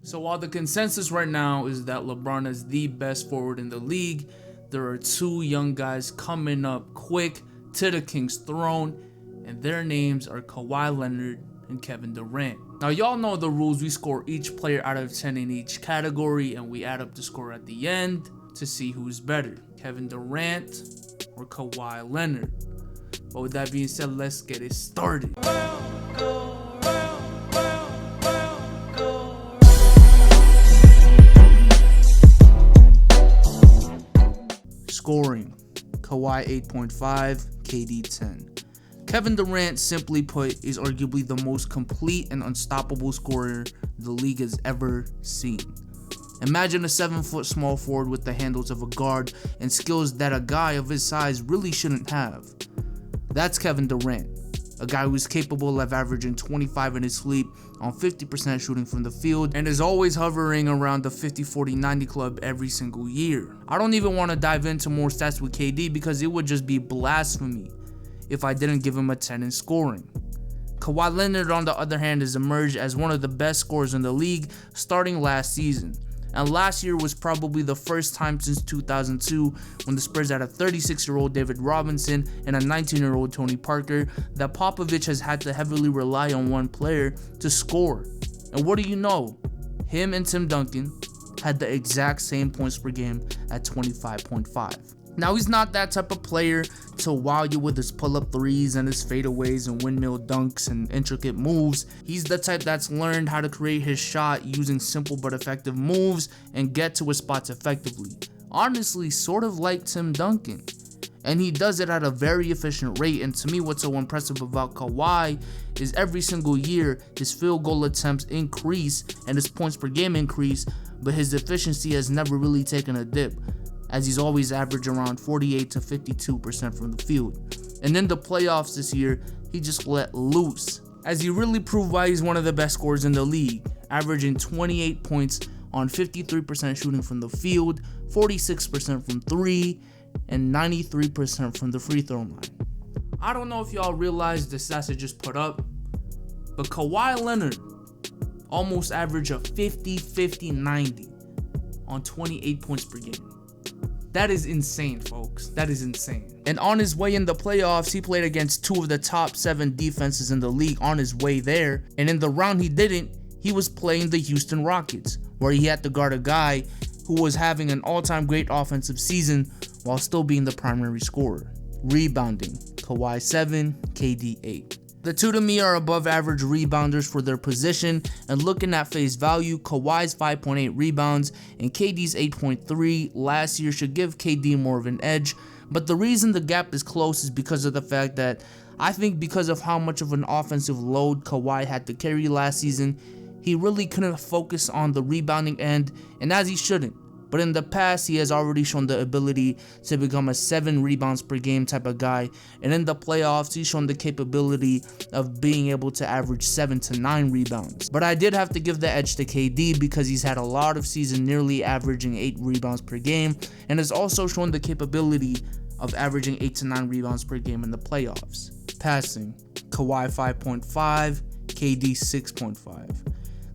So while the consensus right now is that LeBron is the best forward in the league, there are two young guys coming up quick to the King's throne, and their names are Kawhi Leonard and Kevin Durant. Now y'all know the rules. We score each player out of 10 in each category, and we add up the score at the end to see who's better, Kevin Durant or Kawhi Leonard. But with that being said, let's get it started. Scoring: Kawhi 8.5, KD 10. Kevin Durant, simply put, is arguably the most complete and unstoppable scorer the league has ever seen. Imagine a 7-foot small forward with the handles of a guard and skills that a guy of his size really shouldn't have. That's Kevin Durant, a guy who is capable of averaging 25 in his sleep on 50% shooting from the field and is always hovering around the 50-40-90 club every single year. I don't even want to dive into more stats with KD because it would just be blasphemy if I didn't give him a 10 in scoring. Kawhi Leonard, on the other hand, has emerged as one of the best scorers in the league starting last season. And last year was probably the first time since 2002 when the Spurs had a 36-year-old David Robinson and a 19-year-old Tony Parker that Popovich has had to heavily rely on one player to score. And what do you know? Him and Tim Duncan had the exact same points per game at 25.5. Now, he's not that type of player to wow you with his pull-up threes and his fadeaways and windmill dunks and intricate moves. He's the type that's learned how to create his shot using simple but effective moves and get to his spots effectively. Honestly, sort of like Tim Duncan. And he does it at a very efficient rate. And to me, what's so impressive about Kawhi is every single year his field goal attempts increase and his points per game increase, but his efficiency has never really taken a dip, as he's always averaged around 48 to 52% from the field. And in the playoffs this year, he just let loose, as he really proved why he's one of the best scorers in the league, averaging 28 points on 53% shooting from the field, 46% from 3, and 93% from the free throw line. I don't know if y'all realize the stats I just put up, but Kawhi Leonard almost averaged a 50-50-90 on 28 points per game. That is insane, folks. That is insane. And on his way in the playoffs, he played against two of the top 7 defenses in the league on his way there. And in the round he didn't, he was playing the Houston Rockets, where he had to guard a guy who was having an all-time great offensive season while still being the primary scorer. Rebounding: Kawhi 7, KD 8. The two to me are above average rebounders for their position, and looking at face value, Kawhi's 5.8 rebounds and KD's 8.3 last year should give KD more of an edge, but the reason the gap is close is because of the fact that I think because of how much of an offensive load Kawhi had to carry last season, he really couldn't focus on the rebounding end, and as he shouldn't. But in the past, he has already shown the ability to become a 7 rebounds per game type of guy. And in the playoffs, he's shown the capability of being able to average 7 to 9 rebounds. But I did have to give the edge to KD because he's had a lot of season nearly averaging 8 rebounds per game, and has also shown the capability of averaging 8 to 9 rebounds per game in the playoffs. Passing: Kawhi 5.5, KD 6.5.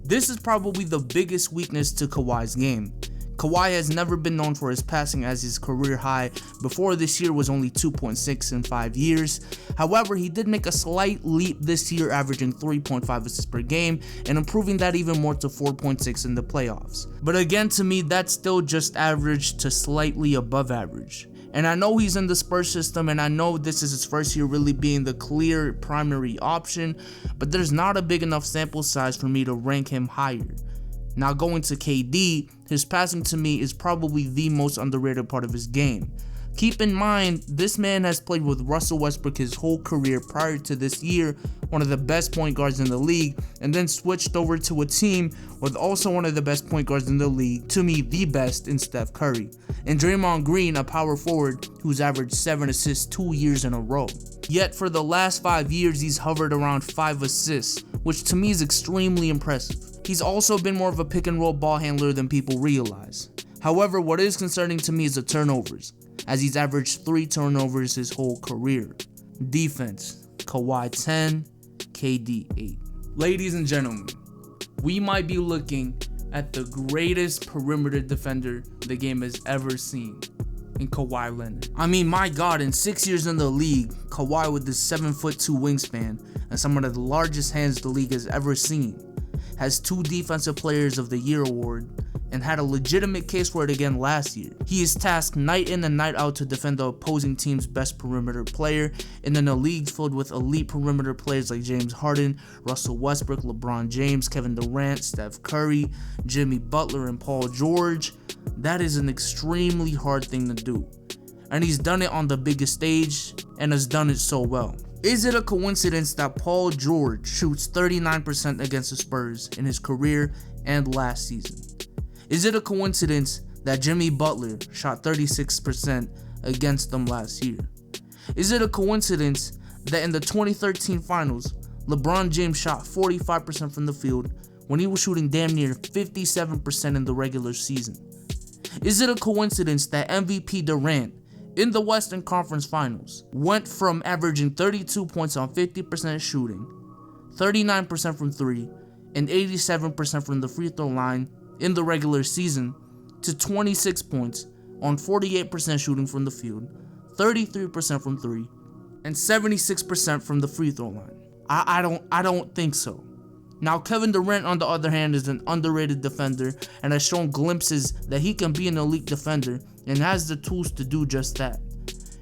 This is probably the biggest weakness to Kawhi's game. Kawhi has never been known for his passing, as his career high before this year was only 2.6 in 5 years. However, he did make a slight leap this year, averaging 3.5 assists per game and improving that even more to 4.6 in the playoffs. But again, to me, that's still just average to slightly above average. And I know he's in the Spurs system, and I know this is his first year really being the clear primary option, but there's not a big enough sample size for me to rank him higher. Now going to KD, his passing to me is probably the most underrated part of his game. Keep in mind, this man has played with Russell Westbrook his whole career prior to this year, one of the best point guards in the league, and then switched over to a team with also one of the best point guards in the league, to me the best, in Steph Curry, and Draymond Green, a power forward who's averaged 7 assists 2 years in a row. Yet for the last 5 years, he's hovered around 5 assists, which to me is extremely impressive. He's also been more of a pick and roll ball handler than people realize. However, what is concerning to me is the turnovers, as he's averaged 3 turnovers his whole career. Defense: Kawhi 10, KD 8. Ladies and gentlemen, we might be looking at the greatest perimeter defender the game has ever seen, in Kawhi Leonard. I mean, my God, in 6 years in the league, Kawhi with this 7'2" wingspan and some of the largest hands the league has ever seen, has 2 Defensive Players of the Year award, and had a legitimate case for it again last year. He is tasked night in and night out to defend the opposing team's best perimeter player, and in a league filled with elite perimeter players like James Harden, Russell Westbrook, LeBron James, Kevin Durant, Steph Curry, Jimmy Butler, and Paul George. That is an extremely hard thing to do, and he's done it on the biggest stage and has done it so well. Is it a coincidence that Paul George shoots 39% against the Spurs in his career and last season? Is it a coincidence that Jimmy Butler shot 36% against them last year? Is it a coincidence that in the 2013 finals, LeBron James shot 45% from the field when he was shooting damn near 57% in the regular season? Is it a coincidence that MVP Durant in the Western Conference Finals went from averaging 32 points on 50% shooting, 39% from 3, and 87% from the free throw line in the regular season to 26 points on 48% shooting from the field, 33% from 3, and 76% from the free throw line? I don't think so. Now, Kevin Durant, on the other hand, is an underrated defender and has shown glimpses that he can be an elite defender and has the tools to do just that.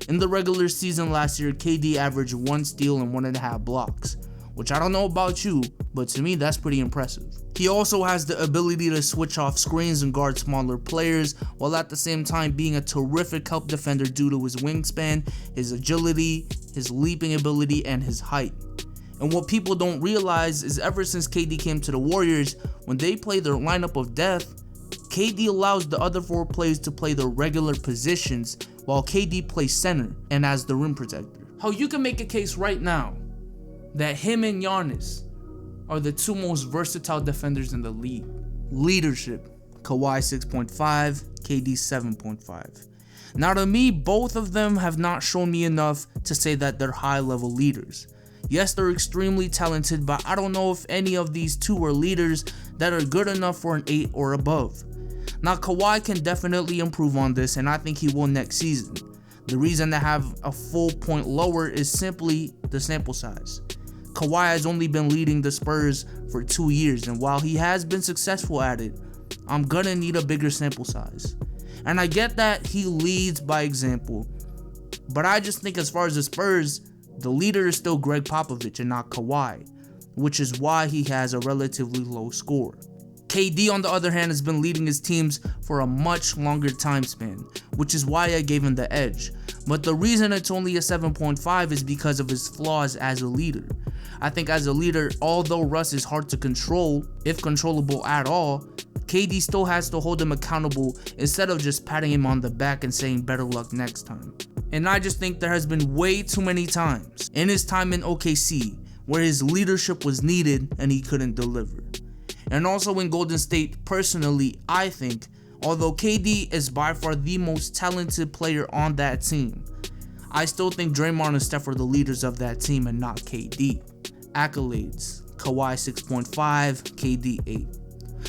In the regular season last year, KD averaged 1 steal and 1.5 blocks, which I don't know about you, but to me that's pretty impressive. He also has the ability to switch off screens and guard smaller players, while at the same time being a terrific help defender due to his wingspan, his agility, his leaping ability, and his height. And what people don't realize is ever since KD came to the Warriors, when they play their lineup of death, KD allows the other 4 players to play their regular positions while KD plays center and as the rim protector. How you can make a case right now that him and Giannis are the 2 most versatile defenders in the league. Leadership: Kawhi 6.5, KD 7.5. Now, to me, both of them have not shown me enough to say that they're high-level leaders. Yes, they're extremely talented, but I don't know if any of these 2 are leaders that are good enough for an 8 or above. Now, Kawhi can definitely improve on this, and I think he will next season. The reason to have a full point lower is simply the sample size. Kawhi has only been leading the Spurs for 2 years, and while he has been successful at it, I'm gonna need a bigger sample size. And I get that he leads by example, but I just think as far as the Spurs, the leader is still Greg Popovich and not Kawhi, which is why he has a relatively low score. KD, on the other hand, has been leading his teams for a much longer time span, which is why I gave him the edge. But the reason it's only a 7.5 is because of his flaws as a leader. I think as a leader, although Russ is hard to control, if controllable at all, KD still has to hold him accountable instead of just patting him on the back and saying better luck next time. And I just think there has been way too many times in his time in OKC where his leadership was needed and he couldn't deliver. And also in Golden State, personally, I think, although KD is by far the most talented player on that team, I still think Draymond and Steph are the leaders of that team and not KD. Accolades: Kawhi 6.5, KD 8.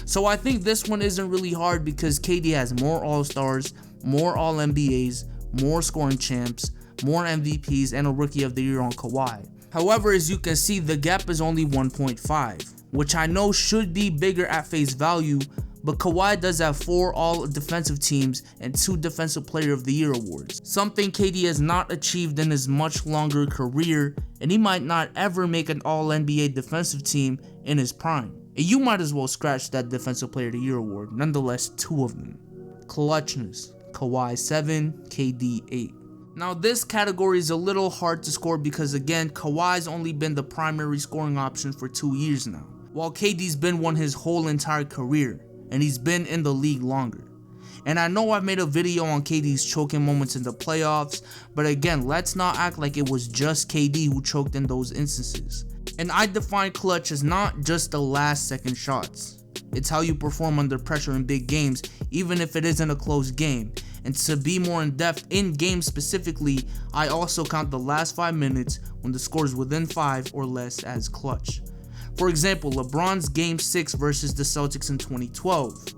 So I think this one isn't really hard because KD has more All-Stars, more All-NBAs, more scoring champs, more MVPs, and a Rookie of the Year on Kawhi. However, as you can see, the gap is only 1.5, which I know should be bigger at face value, but Kawhi does have 4 All-Defensive Teams and 2 Defensive Player of the Year awards, something KD has not achieved in his much longer career, and he might not ever make an All-NBA defensive team in his prime. And you might as well scratch that Defensive Player of the Year award, nonetheless 2 of them. Clutchness: Kawhi 7, KD 8. Now this category is a little hard to score because again, Kawhi's only been the primary scoring option for 2 years now, while KD's been one his whole entire career, and he's been in the league longer. And I know I've made a video on KD's choking moments in the playoffs, but again, let's not act like it was just KD who choked in those instances. And I define clutch as not just the last second shots. It's how you perform under pressure in big games, even if it isn't a close game. And to be more in depth in games specifically, I also count the last 5 minutes when the score is within 5 or less as clutch. For example, LeBron's Game 6 versus the Celtics in 2012.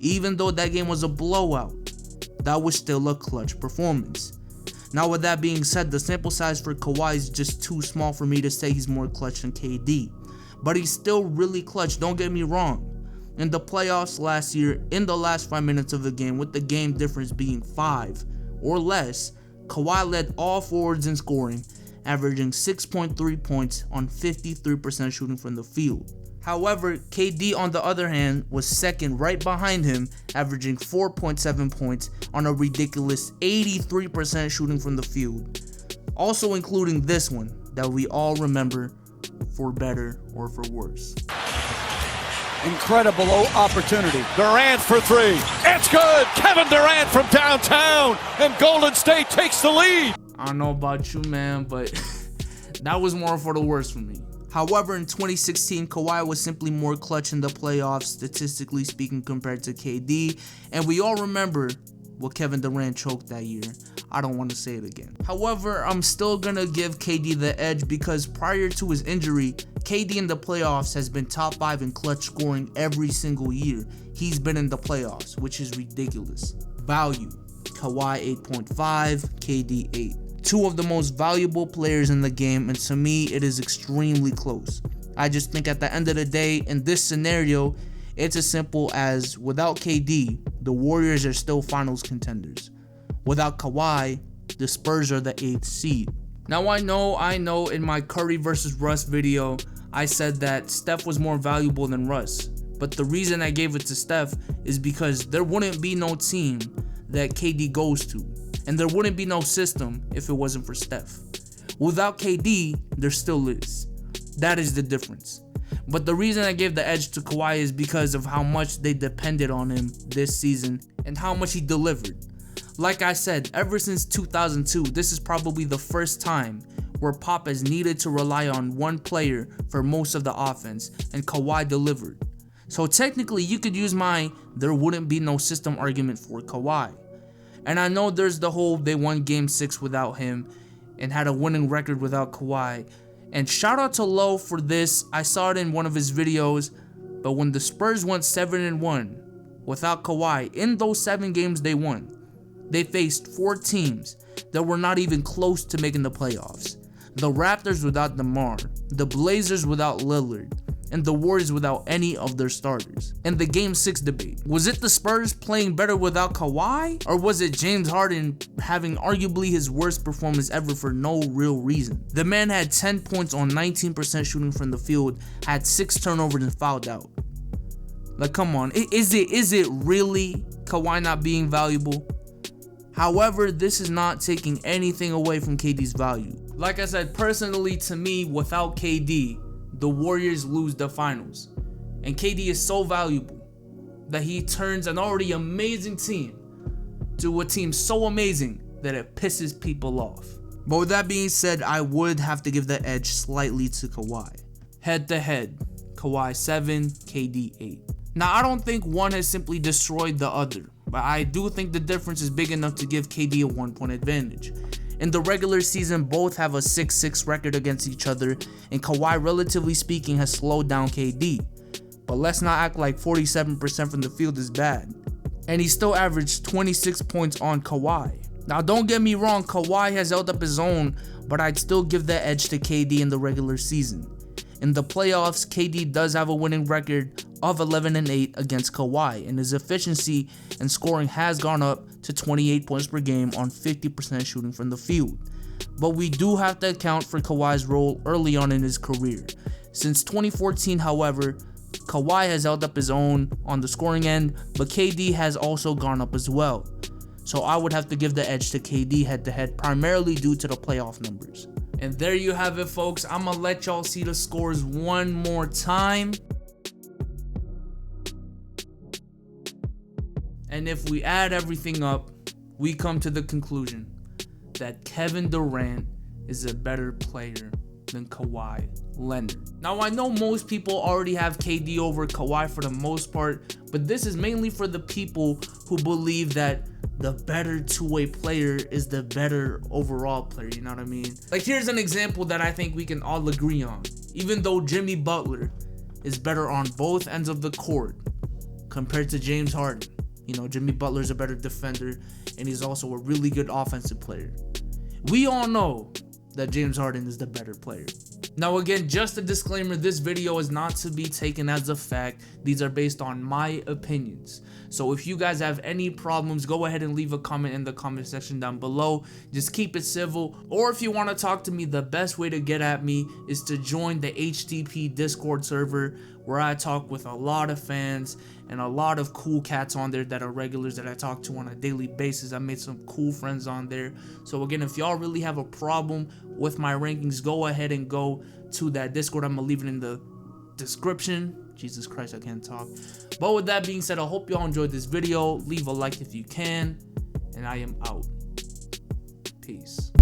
Even though that game was a blowout, that was still a clutch performance. Now with that being said, the sample size for Kawhi is just too small for me to say he's more clutch than KD. But he's still really clutch, don't get me wrong. In the playoffs last year, in the last 5 minutes of the game, with the game difference being 5 or less, Kawhi led all forwards in scoring, averaging 6.3 points on 53% shooting from the field. However, KD on the other hand was second right behind him, averaging 4.7 points on a ridiculous 83% shooting from the field. Also including this one that we all remember, for better or for worse. Incredible opportunity. Durant for three. It's good. Kevin Durant from downtown, and Golden State takes the lead. I don't know about you, man, but that was more for the worse for me. However, in 2016, Kawhi was simply more clutch in the playoffs, statistically speaking, compared to KD, and we all remember what Kevin Durant choked that year. I don't want to say it again. However, I'm still gonna give KD the edge because prior to his injury, KD in the playoffs has been top 5 in clutch scoring every single year he's been in the playoffs, which is ridiculous. Value: Kawhi 8.5, KD 8. Two of the most valuable players in the game, and to me, it is extremely close. I just think at the end of the day, in this scenario, it's as simple as without KD, the Warriors are still finals contenders. Without Kawhi, the Spurs are the 8th seed. Now I know in my Curry versus Russ video, I said that Steph was more valuable than Russ. But the reason I gave it to Steph is because there wouldn't be no team that KD goes to. And there wouldn't be no system if it wasn't for Steph. Without KD, there still is. That is the difference. But the reason I gave the edge to Kawhi is because of how much they depended on him this season and how much he delivered. Like I said, ever since 2002, this is probably the first time where Pop has needed to rely on one player for most of the offense, and Kawhi delivered. So technically, you could use my there wouldn't be no system argument for Kawhi. And I know there's the whole they won Game 6 without him and had a winning record without Kawhi. And shout out to Lowe for this. I saw it in one of his videos. But when the Spurs went 7-1 without Kawhi, in those 7 games they won, they faced 4 teams that were not even close to making the playoffs. The Raptors without DeMar, the Blazers without Lillard, and the Warriors without any of their starters. And the Game 6 debate, was it the Spurs playing better without Kawhi? Or was it James Harden having arguably his worst performance ever for no real reason? The man had 10 points on 19% shooting from the field, had 6 turnovers and fouled out. Like, come on, is it really Kawhi not being valuable? However, this is not taking anything away from KD's value. Like I said, personally to me, without KD, the Warriors lose the finals. And KD is so valuable that he turns an already amazing team to a team so amazing that it pisses people off. But with that being said, I would have to give the edge slightly to Kawhi. Head to head, Kawhi 7, KD 8. Now, I don't think one has simply destroyed the other, but I do think the difference is big enough to give KD a 1-point advantage. In the regular season, both have a 6-6 record against each other, and Kawhi, relatively speaking, has slowed down KD. But let's not act like 47% from the field is bad. And he still averaged 26 points on Kawhi. Now, don't get me wrong, Kawhi has held up his own, but I'd still give the edge to KD in the regular season. In the playoffs, KD does have a winning record of 11-8 against Kawhi, and his efficiency and scoring has gone up to 28 points per game on 50% shooting from the field. But we do have to account for Kawhi's role early on in his career. Since 2014, however, Kawhi has held up his own on the scoring end, but KD has also gone up as well. So I would have to give the edge to KD head-to-head, primarily due to the playoff numbers. And there you have it, folks. I'm gonna let y'all see the scores one more time. And if we add everything up, we come to the conclusion that Kevin Durant is a better player than Kawhi Leonard. Now, I know most people already have KD over Kawhi for the most part, but this is mainly for the people who believe that the better two-way player is the better overall player, you know what I mean? Like, here's an example that I think we can all agree on. Even though Jimmy Butler is better on both ends of the court compared to James Harden. You know, Jimmy Butler is a better defender, and he's also a really good offensive player. We all know that James Harden is the better player. Now again, just a disclaimer, this video is not to be taken as a fact. These are based on my opinions. So if you guys have any problems, go ahead and leave a comment in the comment section down below. Just keep it civil. Or if you want to talk to me, the best way to get at me is to join the HTP Discord server, where I talk with a lot of fans and a lot of cool cats on there that are regulars that I talk to on a daily basis. I made some cool friends on there. So again, if y'all really have a problem with my rankings, go ahead and go to that Discord. I'm gonna leave it in the description. Jesus Christ, I can't talk. But with that being said, I hope y'all enjoyed this video. Leave a like if you can, and I am out. Peace.